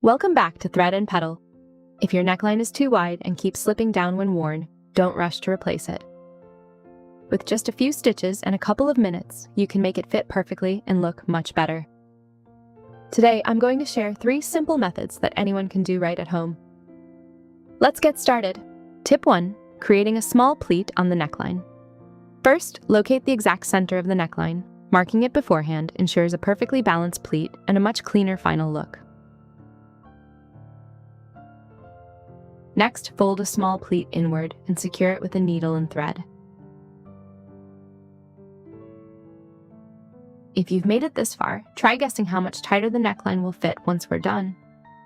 Welcome back to Thread and Petal. If your neckline is too wide and keeps slipping down when worn, don't rush to replace it. With just a few stitches and a couple of minutes, you can make it fit perfectly and look much better. Today, I'm going to share 3 simple methods that anyone can do right at home. Let's get started. Tip 1. Creating a small pleat on the neckline. First, locate the exact center of the neckline. Marking it beforehand ensures a perfectly balanced pleat and a much cleaner final look. Next, fold a small pleat inward and secure it with a needle and thread. If you've made it this far, try guessing how much tighter the neckline will fit once we're done.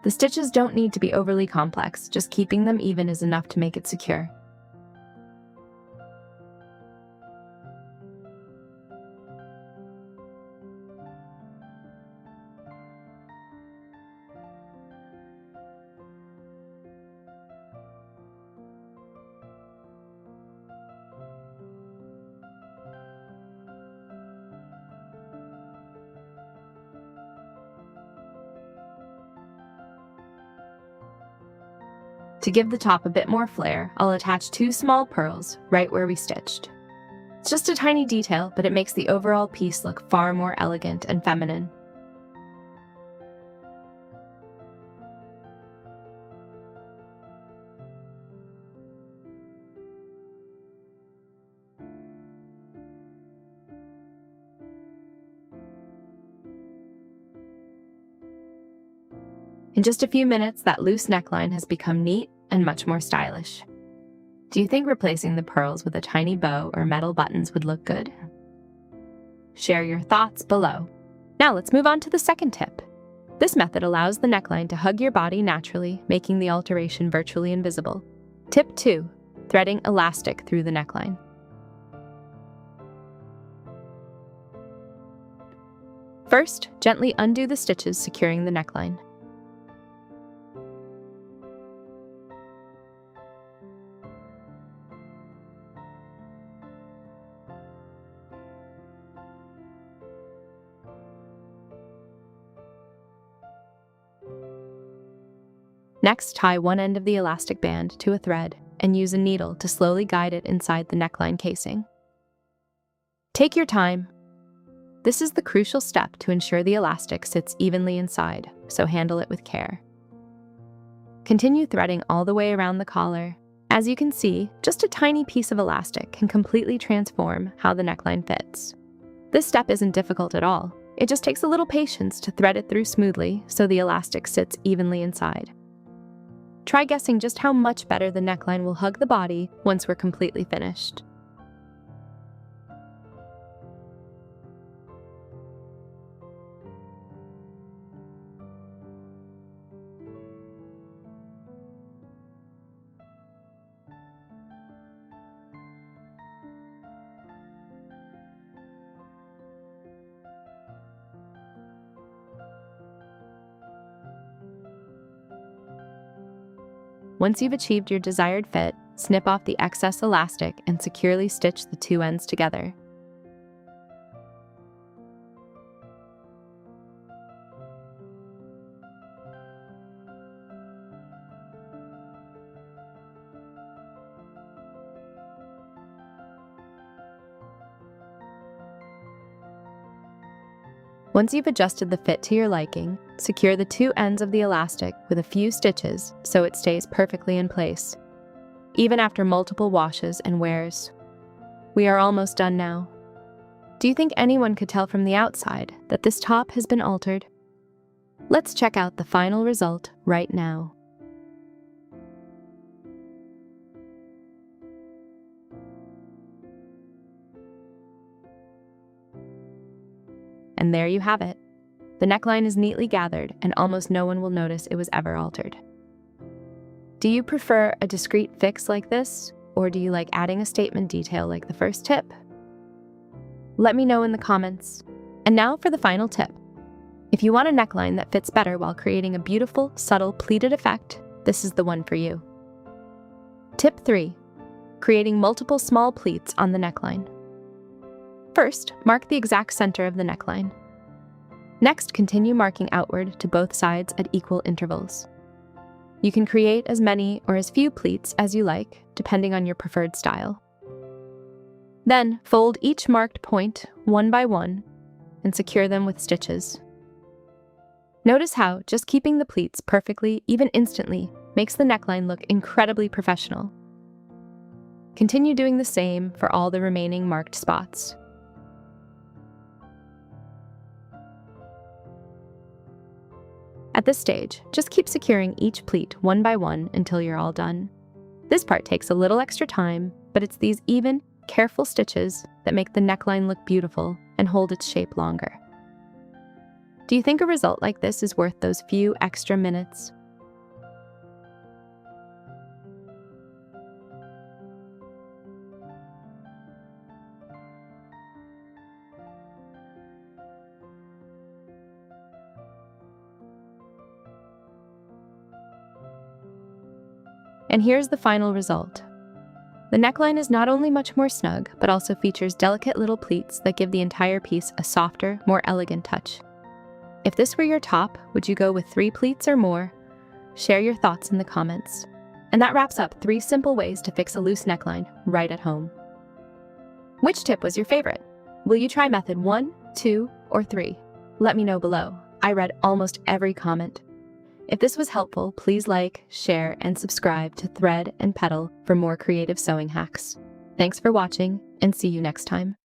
The stitches don't need to be overly complex, just keeping them even is enough to make it secure. To give the top a bit more flair, I'll attach 2 small pearls right where we stitched. It's just a tiny detail, but it makes the overall piece look far more elegant and feminine. In just a few minutes, that loose neckline has become neat and much more stylish. Do you think replacing the pearls with a tiny bow or metal buttons would look good? Share your thoughts below. Now let's move on to the second tip. This method allows the neckline to hug your body naturally, making the alteration virtually invisible. Tip 2. Threading elastic through the neckline. First, gently undo the stitches securing the neckline. Next, tie one end of the elastic band to a thread and use a needle to slowly guide it inside the neckline casing. Take your time. This is the crucial step to ensure the elastic sits evenly inside, so handle it with care. Continue threading all the way around the collar. As you can see, just a tiny piece of elastic can completely transform how the neckline fits. This step isn't difficult at all. It just takes a little patience to thread it through smoothly so the elastic sits evenly inside. Try guessing just how much better the neckline will hug the body once we're completely finished. Once you've achieved your desired fit, snip off the excess elastic and securely stitch the 2 ends together. Once you've adjusted the fit to your liking, secure the 2 ends of the elastic with a few stitches so it stays perfectly in place, even after multiple washes and wears. We are almost done now. Do you think anyone could tell from the outside that this top has been altered? Let's check out the final result right now. And there you have it. The neckline is neatly gathered and almost no one will notice it was ever altered. Do you prefer a discreet fix like this, or do you like adding a statement detail like the first tip? Let me know in the comments. And now for the final tip. If you want a neckline that fits better while creating a beautiful, subtle pleated effect, this is the one for you. Tip 3. Creating multiple small pleats on the neckline. First, mark the exact center of the neckline. Next, continue marking outward to both sides at equal intervals. You can create as many or as few pleats as you like, depending on your preferred style. Then, fold each marked point one by one and secure them with stitches. Notice how just keeping the pleats perfectly, even instantly, makes the neckline look incredibly professional. Continue doing the same for all the remaining marked spots. At this stage, just keep securing each pleat one by one until you're all done. This part takes a little extra time, but it's these even, careful stitches that make the neckline look beautiful and hold its shape longer. Do you think a result like this is worth those few extra minutes? And here's the final result. The neckline is not only much more snug, but also features delicate little pleats that give the entire piece a softer, more elegant touch. If this were your top, would you go with 3 pleats or more? Share your thoughts in the comments. And that wraps up 3 simple ways to fix a loose neckline right at home. Which tip was your favorite? Will you try method 1, 2, or 3? Let me know below. I read almost every comment. If this was helpful, please like, share, and subscribe to Thread and Petal for more creative sewing hacks. Thanks for watching, and see you next time.